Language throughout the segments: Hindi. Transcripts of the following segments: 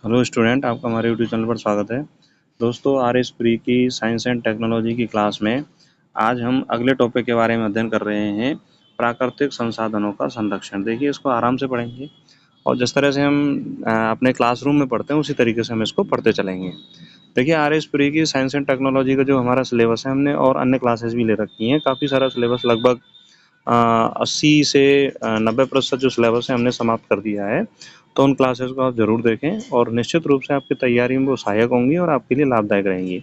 हेलो स्टूडेंट, आपका हमारे यूट्यूब चैनल पर स्वागत है। दोस्तों, आर.एस. प्री की साइंस एंड टेक्नोलॉजी की क्लास में आज हम अगले टॉपिक के बारे में अध्ययन कर रहे हैं, प्राकृतिक संसाधनों का संरक्षण। देखिए, इसको आराम से पढ़ेंगे और जिस तरह से हम अपने क्लासरूम में पढ़ते हैं उसी तरीके से हम इसको पढ़ते चलेंगे। देखिए, आर.एस. प्री की साइंस एंड टेक्नोलॉजी का जो हमारा सिलेबस है, हमने और अन्य क्लासेस भी ले रखी हैं। काफ़ी सारा सिलेबस, लगभग 80 से 90% जो सिलेबस है हमने समाप्त कर दिया है। तो उन क्लासेस को आप ज़रूर देखें और निश्चित रूप से आपकी तैयारी में वो सहायक होंगी और आपके लिए लाभदायक रहेंगी।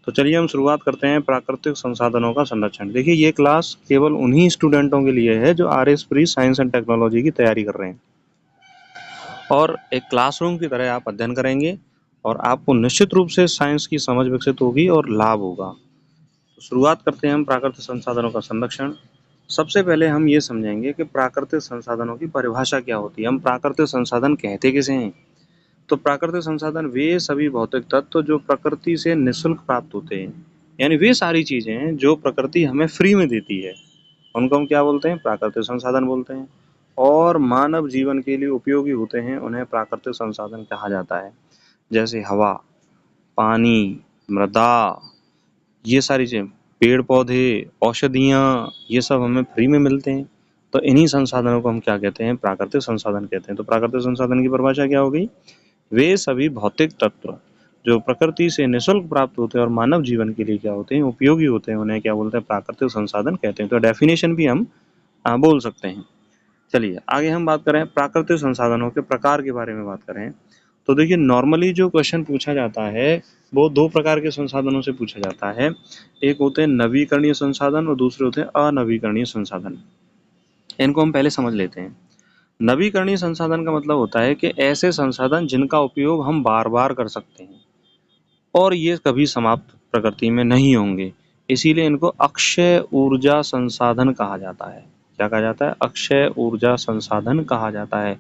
तो चलिए हम शुरुआत करते हैं प्राकृतिक संसाधनों का संरक्षण। देखिए, ये क्लास केवल उन्हीं स्टूडेंटों के लिए है जो RS. Pre science and technology की तैयारी कर रहे हैं और एक क्लासरूम की तरह आप अध्ययन करेंगे और आपको निश्चित रूप से साइंस की समझ विकसित होगी और लाभ होगा। तो शुरुआत करते हैं हम प्राकृतिक संसाधनों का संरक्षण। सबसे पहले हम ये समझेंगे कि प्राकृतिक संसाधनों की परिभाषा क्या होती है। हम प्राकृतिक संसाधन कहते किसे हैं? तो प्राकृतिक संसाधन वे सभी भौतिक तत्व जो प्रकृति से निःशुल्क प्राप्त होते हैं, यानी वे सारी चीजें हैं जो प्रकृति हमें फ्री में देती है, उनको हम क्या बोलते हैं? प्राकृतिक संसाधन बोलते हैं। और मानव जीवन के लिए उपयोगी होते हैं, उन्हें प्राकृतिक संसाधन कहा जाता है। जैसे हवा, पानी, मृदा, ये सारी चीजें, पेड़ पौधे, औषधियाँ, ये सब हमें फ्री में मिलते हैं। तो इन्हीं संसाधनों को हम क्या कहते हैं? प्राकृतिक संसाधन कहते हैं। तो प्राकृतिक संसाधन की परिभाषा क्या हो गई? वे सभी भौतिक तत्व जो प्रकृति से निःशुल्क प्राप्त होते हैं और मानव जीवन के लिए क्या होते हैं? उपयोगी होते हैं, उन्हें क्या बोलते हैं? प्राकृतिक संसाधन कहते हैं। तो डेफिनेशन भी हम बोल सकते हैं। चलिए आगे हम बात करें प्राकृतिक संसाधनों के प्रकार के बारे में बात करें। तो देखिए, नॉर्मली जो क्वेश्चन पूछा जाता है वो दो प्रकार के संसाधनों से पूछा जाता है। एक होते हैं नवीकरणीय संसाधन और दूसरे होते हैं अनवीकरणीय संसाधन। इनको हम पहले समझ लेते हैं। नवीकरणीय संसाधन का मतलब होता है कि ऐसे संसाधन जिनका उपयोग हम बार बार कर सकते हैं और ये कभी समाप्त प्रकृति में नहीं होंगे, इसीलिए इनको अक्षय ऊर्जा संसाधन कहा जाता है। क्या कहा जाता है? अक्षय ऊर्जा संसाधन कहा जाता है।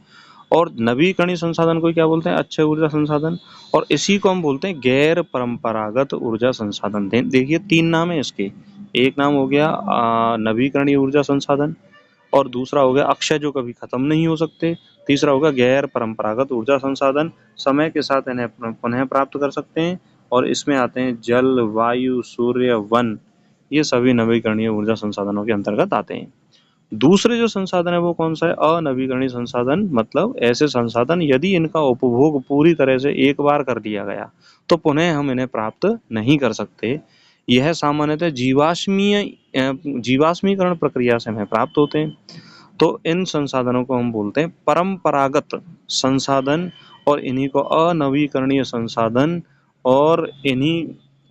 और नवीकरणीय संसाधन को क्या बोलते हैं? अक्षय ऊर्जा संसाधन। और इसी को हम बोलते हैं गैर परंपरागत ऊर्जा संसाधन। देखिए, तीन नाम है इसके। एक नाम हो गया नवीकरणीय ऊर्जा संसाधन, और दूसरा हो गया अक्षय जो कभी खत्म नहीं हो सकते, तीसरा होगा गैर परंपरागत ऊर्जा संसाधन, समय के साथ इन्हें पुनः प्राप्त कर सकते हैं। और इसमें आते हैं जल, वायु, सूर्य, वन, ये सभी नवीकरणीय ऊर्जा संसाधनों के अंतर्गत आते हैं। दूसरे जो संसाधन है वो कौन सा है? अनवीकरणीय संसाधन। मतलब ऐसे संसाधन यदि इनका उपभोग पूरी तरह से एक बार कर लिया गया तो पुनः हम इन्हें प्राप्त नहीं कर सकते। यह सामान्यतः जीवाश्मीकरण प्रक्रिया से हमें प्राप्त होते हैं। तो इन संसाधनों को हम बोलते हैं परंपरागत संसाधन और इन्हीं को अनवीकरणीय संसाधन, और इन्हीं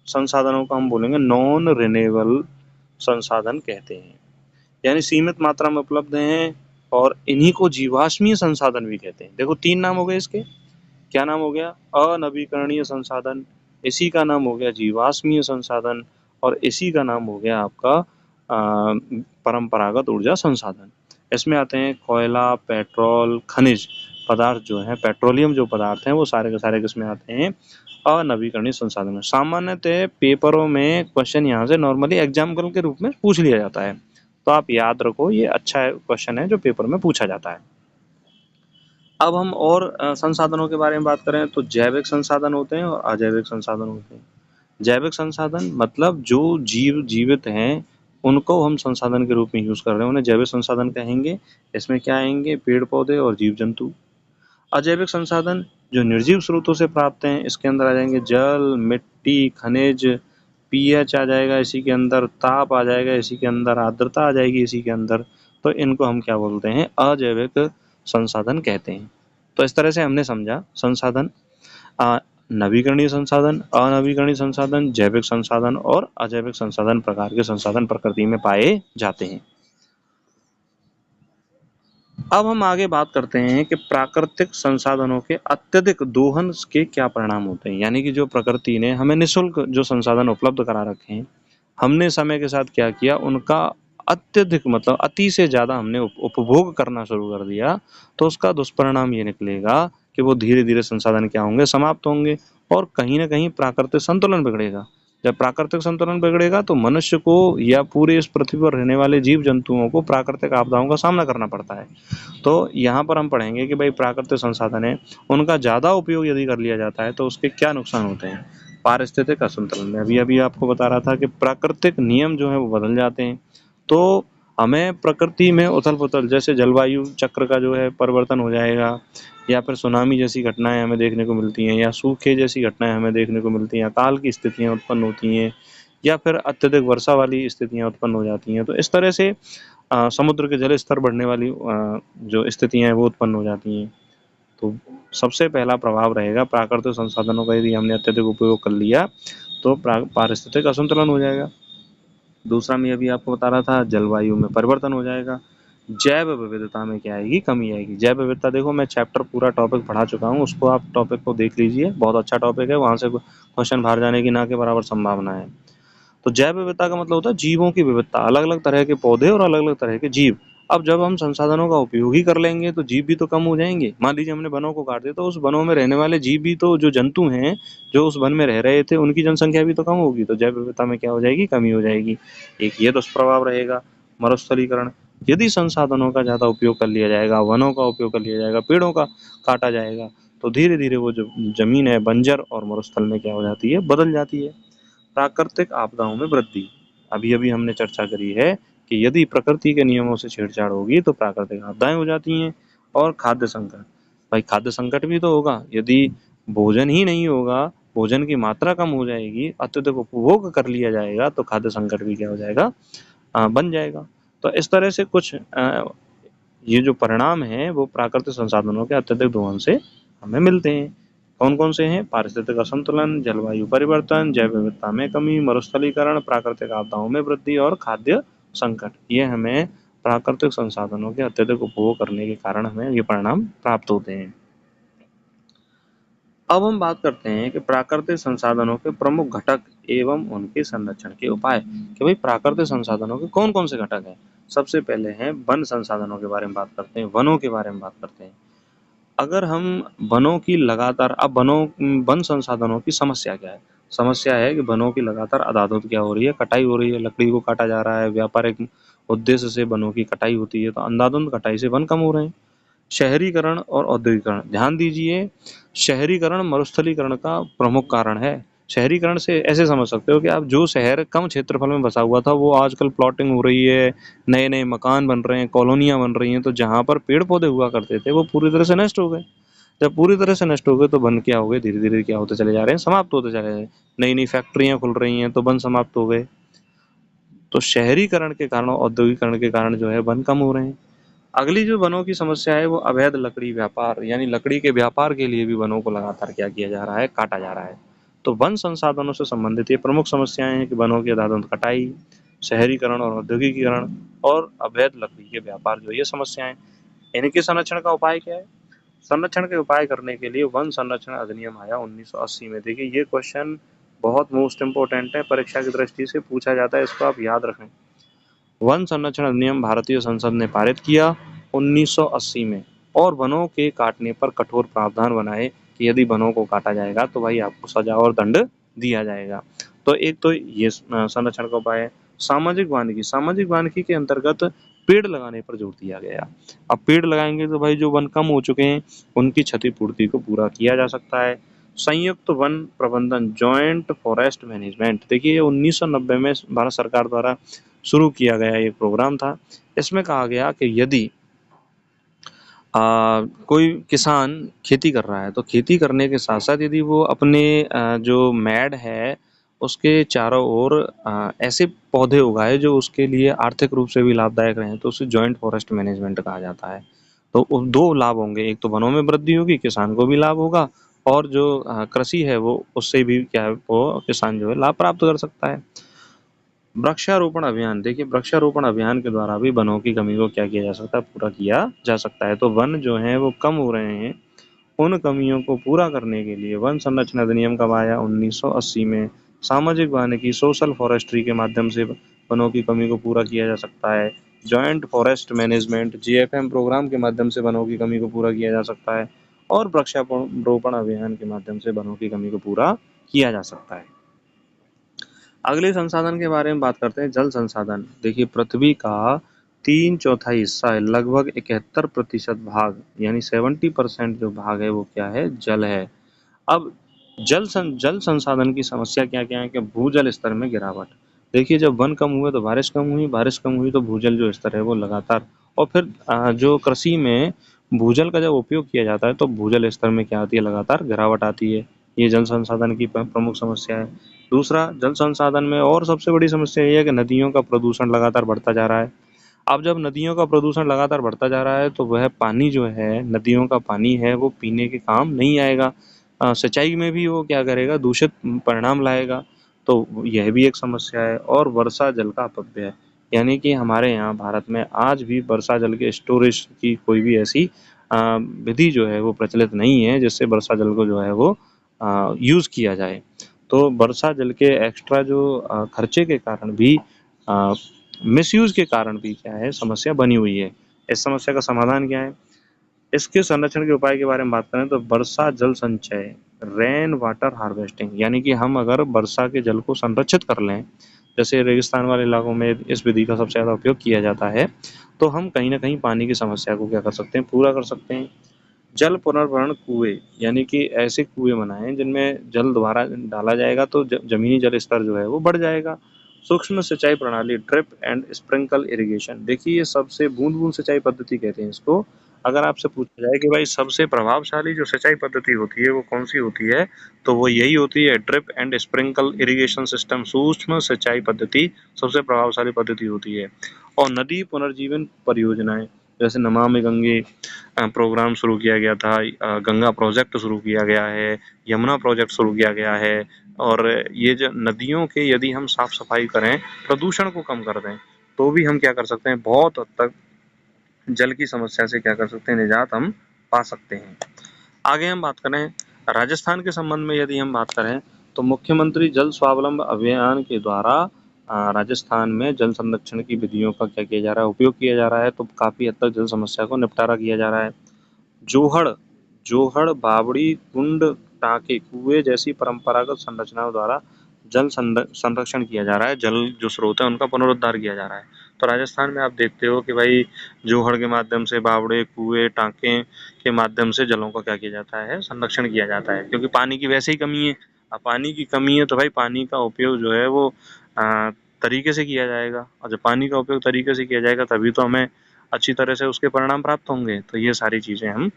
संसाधनों को हम बोलेंगे नॉन रिन्यूएबल संसाधन कहते हैं, यानी सीमित मात्रा में उपलब्ध हैं। और इन्हीं को जीवाश्मीय संसाधन भी कहते हैं। देखो, तीन नाम हो गए इसके। क्या नाम हो गया? अनवीकरणीय संसाधन, इसी का नाम हो गया जीवाश्मीय संसाधन, और इसी का नाम हो गया आपका परंपरागत ऊर्जा संसाधन। इसमें आते हैं कोयला, पेट्रोल, खनिज पदार्थ जो है, पेट्रोलियम जो पदार्थ हैं, वो सारे के सारे किसमें आते हैं? अनवीकरणीय संसाधन में। सामान्यतः पेपरों में क्वेश्चन यहाँ से नॉर्मली एग्जाम्पल के रूप में पूछ लिया जाता है, तो आप याद रखो, ये अच्छा क्वेश्चन है जो पेपर में पूछा जाता है। अब हम और संसाधनों के बारे में बात करें तो जैविक संसाधन होते हैं और अजैविक संसाधन होते हैं। जैविक संसाधन मतलब जो जीव जीवित हैं उनको हम संसाधन के रूप में यूज कर रहे हैं, उन्हें जैविक संसाधन कहेंगे। इसमें क्या आएंगे? पेड़ पौधे और जीव जंतु। अजैविक संसाधन जो निर्जीव स्रोतों से प्राप्त हैं, इसके अंदर आ जाएंगे जल, मिट्टी, खनिज, पीएच आ जाएगा इसी के अंदर, ताप आ जाएगा इसी के अंदर, आर्द्रता आ जाएगी इसी के अंदर। तो इनको हम क्या बोलते हैं? अजैविक संसाधन कहते हैं। तो इस तरह से हमने समझा संसाधन, नवीकरणीय संसाधन, अनवीकरणीय संसाधन, जैविक संसाधन और अजैविक संसाधन प्रकार के संसाधन प्रकृति में पाए जाते हैं। अब हम आगे बात करते हैं कि प्राकृतिक संसाधनों के अत्यधिक दोहन के क्या परिणाम होते हैं। यानी कि जो प्रकृति ने हमें निःशुल्क जो संसाधन उपलब्ध करा रखे हैं, हमने समय के साथ क्या किया? उनका अत्यधिक मतलब अति से ज़्यादा हमने उपभोग करना शुरू कर दिया, तो उसका दुष्परिणाम ये निकलेगा कि वो धीरे धीरे संसाधन क्या होंगे? समाप्त होंगे और कहीं ना कहीं प्राकृतिक संतुलन बिगड़ेगा। जब प्राकृतिक संतुलन बिगड़ेगा तो मनुष्य को या पूरे इस पृथ्वी पर रहने वाले जीव जंतुओं को प्राकृतिक आपदाओं का सामना करना पड़ता है। तो यहाँ पर हम पढ़ेंगे कि भाई प्राकृतिक संसाधन है, उनका ज़्यादा उपयोग यदि कर लिया जाता है तो उसके क्या नुकसान होते हैं। पारिस्थितिक असंतुलन में अभी अभी आपको बता रहा था कि प्राकृतिक नियम जो है वो बदल जाते हैं, तो हमें प्रकृति में उथल पुथल, जैसे जलवायु चक्र का जो है परिवर्तन हो जाएगा, या फिर सुनामी जैसी घटनाएं हमें देखने को मिलती हैं, या सूखे जैसी घटनाएं हमें देखने को मिलती हैं, अकाल की स्थितियां उत्पन्न होती हैं, या फिर अत्यधिक वर्षा वाली स्थितियां उत्पन्न हो जाती हैं। तो इस तरह से समुद्र के जल स्तर बढ़ने वाली जो स्थितियां हैं वो उत्पन्न हो जाती हैं। तो सबसे पहला प्रभाव रहेगा प्राकृतिक संसाधनों का यदि हमने अत्यधिक उपयोग कर लिया तो पारिस्थितिक असंतुलन हो जाएगा। दूसरा मैं अभी आपको बता रहा था, जलवायु में परिवर्तन हो जाएगा। जैव विविधता में क्या आएगी, कमी आएगी। जैव विविधता, देखो मैं चैप्टर पूरा टॉपिक पढ़ा चुका हूँ, उसको आप टॉपिक को देख लीजिए, बहुत अच्छा टॉपिक है, वहाँ से क्वेश्चन बाहर जाने की ना के बराबर संभावना है। तो जैव विविधता का मतलब होता है जीवों की विविधता, अलग अलग तरह के पौधे और अलग अलग तरह के जीव। अब जब हम संसाधनों का उपयोग ही कर लेंगे तो जीव भी तो कम हो जाएंगे। मान लीजिए हमने वनों को काट दिया तो उस वनों में रहने वाले जीव भी तो, जो जंतु हैं जो उस वन में रह रहे थे, उनकी जनसंख्या भी तो कम होगी, तो जैव विविधता में क्या हो जाएगी, कमी हो जाएगी। एक ये दुष्प्रभाव रहेगा। मरुस्थलीकरण, यदि संसाधनों का ज्यादा उपयोग कर लिया जाएगा, वनों का उपयोग कर लिया जाएगा, पेड़ों का काटा जाएगा, तो धीरे धीरे वो जो जमीन है बंजर और मरुस्थल में क्या हो जाती है, बदल जाती है। प्राकृतिक आपदाओं में वृद्धि, अभी अभी हमने चर्चा करी है कि यदि प्रकृति के नियमों से छेड़छाड़ होगी तो प्राकृतिक आपदाएं हो जाती हैं। और खाद्य संकट, भाई खाद्य संकट भी तो होगा, यदि भोजन ही नहीं होगा, भोजन की मात्रा कम हो जाएगी, अत्यधिक उपभोग कर लिया जाएगा, तो खाद्य संकट भी क्या हो जाएगा, बन जाएगा। तो इस तरह से कुछ ये जो परिणाम है वो प्राकृतिक संसाधनों के अत्यधिक दोहन से हमें मिलते हैं। कौन कौन से हैं, पारिस्थितिक असंतुलन, जलवायु परिवर्तन, जैव विविधता में कमी, मरुस्थलीकरण, प्राकृतिक आपदाओं में वृद्धि और खाद्य संकट। ये हमें प्राकृतिक संसाधनों के अत्यधिक उपभोग करने के कारण हमें ये परिणाम प्राप्त होते हैं। अब हम बात करते हैं कि प्राकृतिक संसाधनों के प्रमुख घटक एवं उनके संरक्षण के उपाय, कि भाई प्राकृतिक संसाधनों के कौन कौन से घटक हैं। सबसे पहले हैं वन संसाधनों के बारे में बात करते हैं, वनों के बारे में बात करते हैं। अगर हम वनों की लगातार, अब वन संसाधनों की समस्या क्या है, समस्या है कि वनों की लगातार अदादोत क्या हो रही है, कटाई हो रही है, लकड़ी को काटा जा रहा है, व्यापारिक उद्देश्य से वनों की कटाई होती है, तो अंधाधुंध कटाई से वन कम हो रहे हैं। शहरीकरण और औद्योगिकरण, ध्यान दीजिए, शहरीकरण मरुस्थलीकरण का प्रमुख कारण है। शहरीकरण से ऐसे समझ सकते हो कि आप, जो शहर कम क्षेत्रफल में बसा हुआ था वो आजकल प्लॉटिंग हो रही है, नए नए मकान बन रहे हैं, कॉलोनियां बन रही हैं, तो जहां पर पेड़ पौधे हुआ करते थे वो पूरी तरह से नष्ट हो गए। जब पूरी तरह से नष्ट हो गए तो वन क्या हो गए, धीरे धीरे क्या होते चले जा रहे हैं, समाप्त होते चले जा रहे हैं। नई नई फैक्ट्रियां खुल रही हैं तो वन समाप्त हो गए। तो शहरीकरण के कारण, औद्योगिकरण के कारण जो है वन कम हो रहे हैं। अगली जो वनों की समस्या है वो अवैध लकड़ी व्यापार, यानी लकड़ी के व्यापार के लिए भी वनों को लगातार क्या किया जा रहा है, काटा जा रहा है। तो वन संसाधनों से संबंधित ये प्रमुख समस्याएं हैं कि वनों की अंधाधुंध कटाई, शहरीकरण और औद्योगिकीकरण, और अवैध लकड़ी के व्यापार, जो ये समस्याएं। इनके संरक्षण का उपाय क्या है। संरक्षण के उपाय करने के लिए वन संरक्षण अधिनियम आया 1980 में। देखिए ये क्वेश्चन बहुत मोस्ट इंपोर्टेंट है, परीक्षा की दृष्टि से पूछा जाता है, इसको आप याद रखें। वन संरक्षण अधिनियम भारतीय संसद ने पारित किया 1980 में, और वनों के काटने पर कठोर प्रावधान बनाए कि यदि वनों को काटा जाएगा तो भाई आपको सजा और दंड दिया जाएगा। तो एक तो ये संरक्षण का उपाय है। सामाजिक वानिकी, सामाजिक वानिकी के अंतर्गत पेड़ लगाने पर जोर दिया गया। अब पेड़ लगाएंगे तो भाई जो वन कम हो चुके हैं उनकी क्षतिपूर्ति को पूरा किया जा सकता है। संयुक्त वन प्रबंधन, जॉइंट फॉरेस्ट मैनेजमेंट, देखिए 1990 में भारत सरकार द्वारा शुरू किया गया एक प्रोग्राम था। इसमें कहा गया कि यदि कोई किसान खेती कर रहा है तो खेती करने के साथ साथ यदि वो अपने जो मैड है उसके चारों ओर ऐसे पौधे उगाए जो उसके लिए आर्थिक रूप से भी लाभदायक रहें, तो उसे जॉइंट फॉरेस्ट मैनेजमेंट कहा जाता है। तो दो लाभ होंगे, एक तो वनों में वृद्धि होगी, किसान को भी लाभ होगा, और जो कृषि है वो उससे भी क्या है, वो किसान जो है लाभ प्राप्त कर सकता है। वृक्षारोपण अभियान, देखिए वृक्षारोपण अभियान के द्वारा भी वनों की कमी को क्या किया जा सकता है, पूरा किया जा सकता है। तो वन जो है वो कम हो रहे हैं, उन कमियों को पूरा करने के लिए वन संरक्षण अधिनियम कब आया, 1980 में। सामाजिक वानिकी, सोशल फॉरेस्ट्री के माध्यम से वनों की कमी को पूरा किया जा सकता है। जॉइंट फॉरेस्ट मैनेजमेंट, जीएफएम प्रोग्राम के माध्यम से वनों की कमी को पूरा किया जा सकता है, और वृक्षारोपण अभियान के माध्यम से वनों की कमी को पूरा किया जा सकता है। अगले संसाधन के बारे में बात करते हैं, जल संसाधन। देखिए पृथ्वी का 3/4 हिस्सा है, लगभग 71% भाग यानी 70% जो भाग है वो क्या है, जल है। अब जल संसाधन की समस्या क्या क्या है कि भूजल स्तर में गिरावट। देखिए जब वन कम हुए तो बारिश कम हुई, बारिश कम हुई तो भूजल जो स्तर है वो लगातार, और फिर जो कृषि में भूजल का जब उपयोग किया जाता है तो भूजल स्तर में क्या आती है, लगातार गिरावट आती है। ये जल संसाधन की प्रमुख समस्या है। दूसरा, जल संसाधन में और सबसे बड़ी समस्या ये है कि नदियों का प्रदूषण लगातार बढ़ता जा रहा है। अब जब नदियों का प्रदूषण लगातार बढ़ता जा रहा है तो वह पानी जो है, नदियों का पानी है, वो पीने के काम नहीं आएगा। सिंचाई में भी वो क्या करेगा, दूषित परिणाम लाएगा। तो यह भी एक समस्या है। और वर्षा जल का अपव्यय, यानी कि हमारे यहाँ भारत में आज भी वर्षा जल के स्टोरेज की कोई भी ऐसी विधि जो है वो प्रचलित नहीं है जिससे वर्षा जल को जो है वो यूज़ किया जाए। तो वर्षा जल के एक्स्ट्रा जो खर्चे के कारण भी, मिसयूज़ के कारण भी क्या है, समस्या बनी हुई है। इस समस्या का समाधान क्या है? इसके संरक्षण के उपाय के बारे में बात करें तो वर्षा जल संचय, रेन वाटर हार्वेस्टिंग, यानी कि हम अगर वर्षा के जल को संरक्षित कर लें, जैसे रेगिस्तान वाले इलाकों में इस विधि का सबसे ज़्यादा उपयोग किया जाता है, तो हम कहीं न कहीं पानी की समस्या को क्या कर सकते हैं, पूरा कर सकते हैं। जल पुनर्भरण कुएँ, यानी कि ऐसे कुएँ बनाएँ जिनमें जल दोबारा डाला जाएगा तो ज़मीनी जल स्तर जो है वो बढ़ जाएगा। सूक्ष्म सिंचाई प्रणाली, ड्रिप एंड स्प्रिंकल इरिगेशन, देखिए ये सबसे बूंद-बूंद सिंचाई पद्धति कहते हैं इसको। अगर आपसे पूछा जाए कि भाई सबसे प्रभावशाली जो सिंचाई पद्धति होती है वो कौन-सी होती है? तो वो यही होती है, drip and sprinkle irrigation system, सूक्ष्म सिंचाई पद्धति सबसे प्रभावशाली पद्धति होती है। और नदी पुनर्जीवन परियोजनाएँ, जैसे नमामि गंगे प्रोग्राम शुरू किया गया था, गंगा प्रोजेक्ट शुरू किया गया है, यमुना प्रोजेक्ट शुरू किया गया है। और ये जो नदियों के यदि हम साफ सफाई करें, प्रदूषण को कम कर दें, तो भी हम क्या कर सकते हैं, बहुत हद तक जल की समस्या से क्या कर सकते हैं, निजात हम पा सकते हैं। आगे हम बात करें राजस्थान के संबंध में, यदि हम बात करें तो मुख्यमंत्री जल स्वावलंब अभियान के द्वारा राजस्थान में जल संरक्षण की विधियों का क्या किया जा रहा है, उपयोग किया जा रहा है। तो काफ़ी हद तक जल समस्या को निपटारा किया जा रहा है। जोहड़ जोहड़, बावड़ी, कुंड, टाँके, कुएँ जैसी परंपरागत संरचनाओं द्वारा जल संरक्षण किया जा रहा है। जल जो स्रोत है उनका पुनरुद्धार किया जा रहा है। तो राजस्थान में आप देखते हो कि भाई जोहड़ के माध्यम से, बावड़े, कुएँ, टाँके के माध्यम से जलों का क्या किया जाता है, संरक्षण किया जाता है। क्योंकि पानी की वैसे ही कमी है। अब पानी की कमी है तो भाई पानी का उपयोग जो है वो तरीके से किया जाएगा, और जब पानी का उपयोग तरीके से किया जाएगा तभी तो हमें अच्छी तरह से उसके परिणाम प्राप्त होंगे। तो ये सारी चीज़ें हम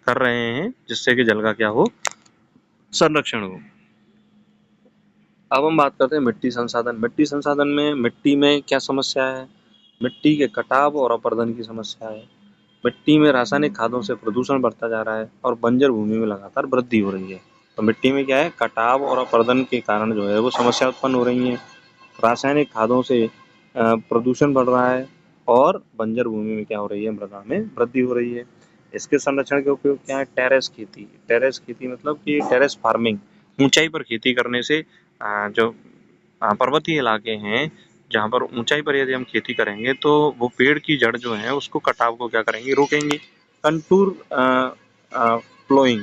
कर रहे हैं जिससे कि जल का क्या हो, संरक्षण हो। अब हम बात करते हैं मिट्टी संसाधन। मिट्टी संसाधन में मिट्टी में क्या समस्या है? मिट्टी के कटाव और अपरदन की समस्या है। मिट्टी में रासायनिक खादों से प्रदूषण बढ़ता जा रहा है और बंजर भूमि में लगातार वृद्धि हो रही है। तो मिट्टी में क्या है, कटाव और अपरदन के कारण जो है वो समस्या उत्पन्न हो रही है। रासायनिक खादों से प्रदूषण बढ़ रहा है और बंजर भूमि में क्या हो रही है, मृदा में वृद्धि हो रही है। इसके संरक्षण के उपयोग क्या है? टेरेस खेती। टेरेस खेती मतलब कि टेरेस फार्मिंग, ऊंचाई पर खेती करने से जो पर्वतीय इलाके हैं जहाँ पर ऊंचाई पर यदि हम खेती करेंगे तो वो पेड़ की जड़ जो है उसको, कटाव को क्या करेंगे, रोकेंगे। कंटूर प्लोइंग,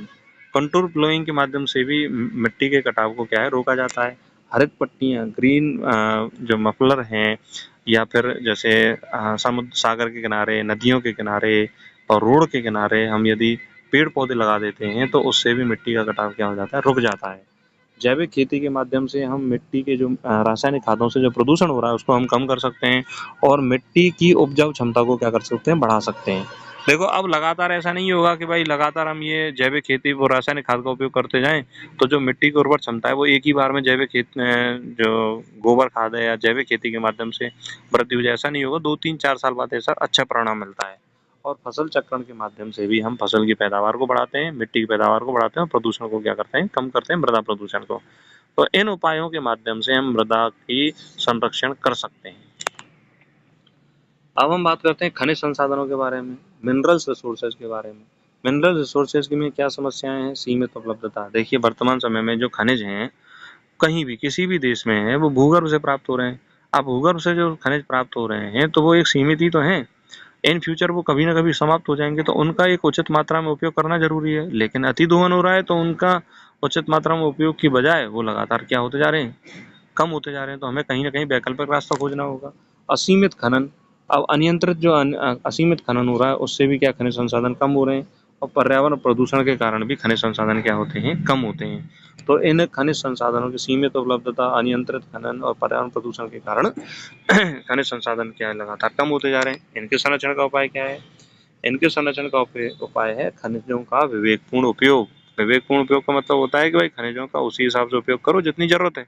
कंटूर प्लोइंग के माध्यम से भी मिट्टी के कटाव को क्या है, रोका जाता है। हरित पट्टियाँ, ग्रीन जो मफलर हैं, या फिर जैसे समुद्र, सागर के किनारे, नदियों के किनारे और रोड के किनारे हम यदि पेड़ पौधे लगा देते हैं तो उससे भी मिट्टी का कटाव क्या हो जाता है, रुक जाता है। जैविक खेती के माध्यम से हम मिट्टी के जो रासायनिक खादों से जो प्रदूषण हो रहा है उसको हम कम कर सकते हैं और मिट्टी की उपजाऊ क्षमता को क्या कर सकते हैं, बढ़ा सकते हैं। देखो अब लगातार ऐसा नहीं होगा कि भाई लगातार हम ये जैविक खेती वो रासायनिक खाद का उपयोग करते जाएं तो जो मिट्टी की उर्वर क्षमता है वो एक ही बार में जैविक जो गोबर खाद है या जैविक खेती के माध्यम से वृद्धि हो जाए, ऐसा नहीं होगा। 2-3-4 साल बाद ऐसा अच्छा परिणाम मिलता है। और फसल चक्रण के माध्यम से भी हम फसल की पैदावार को बढ़ाते हैं, मिट्टी की पैदावार को बढ़ाते हैं और प्रदूषण को क्या करते हैं, कम करते हैं, मृदा प्रदूषण को। तो इन उपायों के माध्यम से हम मृदा की संरक्षण कर सकते हैं। अब हम बात करते हैं खनिज संसाधनों के बारे में, मिनरल्स रिसोर्सेज के बारे में। मिनरल रिसोर्सेज में क्या समस्याएं हैं? सीमित उपलब्धता। देखिए वर्तमान समय में जो खनिज हैं कहीं भी किसी भी देश में है वो भूगर्भ से प्राप्त हो रहे हैं। अब भूगर्भ से जो खनिज प्राप्त हो रहे हैं तो वो एक सीमित ही तो हैं। इन फ्यूचर वो कभी ना कभी समाप्त हो जाएंगे, तो उनका एक उचित मात्रा में उपयोग करना जरूरी है। लेकिन अति दोहन हो रहा है तो उनका उचित मात्रा में उपयोग की बजाय वो लगातार क्या होते जा रहे हैं, कम होते जा रहे हैं, तो हमें कहीं न कहीं वैकल्पिक रास्ता खोजना होगा। असीमित खनन, अब अनियंत्रित जो असीमित खनन हो रहा है, उससे भी क्या खनिज संसाधन कम हो रहे हैं, और पर्यावरण प्रदूषण के कारण भी खनिज संसाधन क्या होते हैं, कम होते हैं। तो इन खनिज संसाधनों की सीमित उपलब्धता, अनियंत्रित खनन और पर्यावरण प्रदूषण के कारण खनिज संसाधन क्या है, लगातार कम होते जा रहे हैं। इनके संरक्षण का उपाय क्या है? इनके संरक्षण का उपाय है खनिजों का विवेकपूर्ण उपयोग। विवेकपूर्ण उपयोग का मतलब होता है कि भाई खनिजों का उसी हिसाब से उपयोग करो जितनी जरूरत है।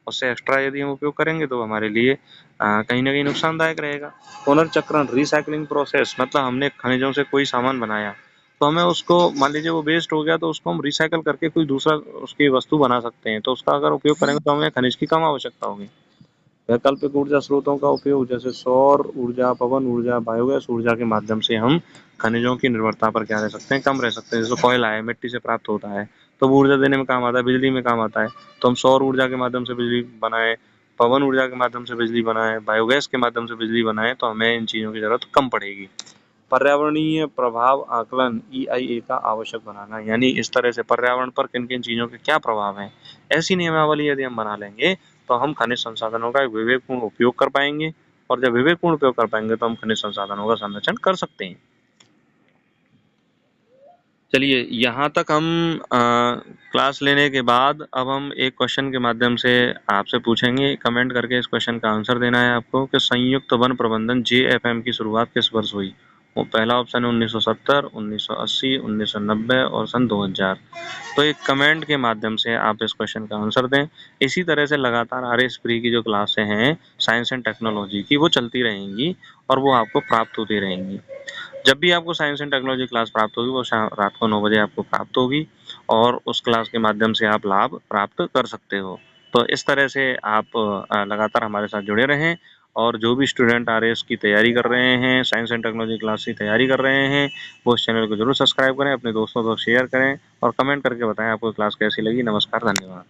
उससे एक्स्ट्रा यदि हम उपयोग करेंगे तो हमारे लिए कहीं ना कहीं नुकसानदायक रहेगा। पुनर्चक्रण, रिसाइकलिंग प्रोसेस, मतलब हमने खनिजों से कोई सामान बनाया, तो हमें उसको, मान लीजिए वो वेस्ट हो गया, तो उसको हम रिसाइकल करके कोई दूसरा उसकी वस्तु बना सकते हैं। तो उसका अगर उपयोग करेंगे तो हमें खनिज की कम आवश्यकता होगी। वैकल्पिक ऊर्जा स्रोतों का उपयोग, जैसे सौर ऊर्जा, पवन ऊर्जा, बायोगैस ऊर्जा के माध्यम से हम खनिजों की निर्भरता पर क्या रह सकते हैं, कम रह सकते हैं। जैसे कोयला है, मिट्टी से प्राप्त होता है, तो वो ऊर्जा देने में काम आता है, बिजली में काम आता है। तो हम सौर ऊर्जा के माध्यम से बिजली बनाएं, पवन ऊर्जा के माध्यम से बिजली बनाएं, बायोगैस के माध्यम से बिजली बनाएं, तो हमें इन चीज़ों की जरूरत कम पड़ेगी। पर्यावरणीय प्रभाव आकलन, EIA का आवश्यक बनाना, यानी इस तरह से पर्यावरण पर किन किन चीज़ों के क्या प्रभाव हैं, ऐसी नियमावली यदि हम बना लेंगे तो हम खनिज संसाधनों का विवेकपूर्ण उपयोग कर पाएंगे। और जब विवेकपूर्ण उपयोग कर पाएंगे तो हम खनिज संसाधनों का संरक्षण कर सकते हैं। चलिए, यहाँ तक हम क्लास लेने के बाद अब हम एक क्वेश्चन के माध्यम से आपसे पूछेंगे। कमेंट करके इस क्वेश्चन का आंसर देना है आपको कि संयुक्त वन प्रबंधन JFM की शुरुआत किस वर्ष हुई? वो पहला ऑप्शन है 1970, 1980, 1990 और सन 2000। तो एक कमेंट के माध्यम से आप इस क्वेश्चन का आंसर दें। इसी तरह से लगातार RS प्री की जो क्लासें हैं साइंस एंड टेक्नोलॉजी की, वो चलती रहेंगी और वो आपको प्राप्त होती रहेंगी। जब भी आपको साइंस एंड टेक्नोलॉजी क्लास प्राप्त होगी, वो रात को 9 बजे आपको प्राप्त होगी, और उस क्लास के माध्यम से आप लाभ प्राप्त कर सकते हो। तो इस तरह से आप लगातार हमारे साथ जुड़े रहें, और जो भी स्टूडेंट RS की तैयारी कर रहे हैं, साइंस एंड टेक्नोलॉजी क्लास की तैयारी कर रहे हैं, वो इस चैनल को जरूर सब्सक्राइब करें, अपने दोस्तों को शेयर करें और कमेंट करके बताएं आपको क्लास कैसी लगी। नमस्कार, धन्यवाद।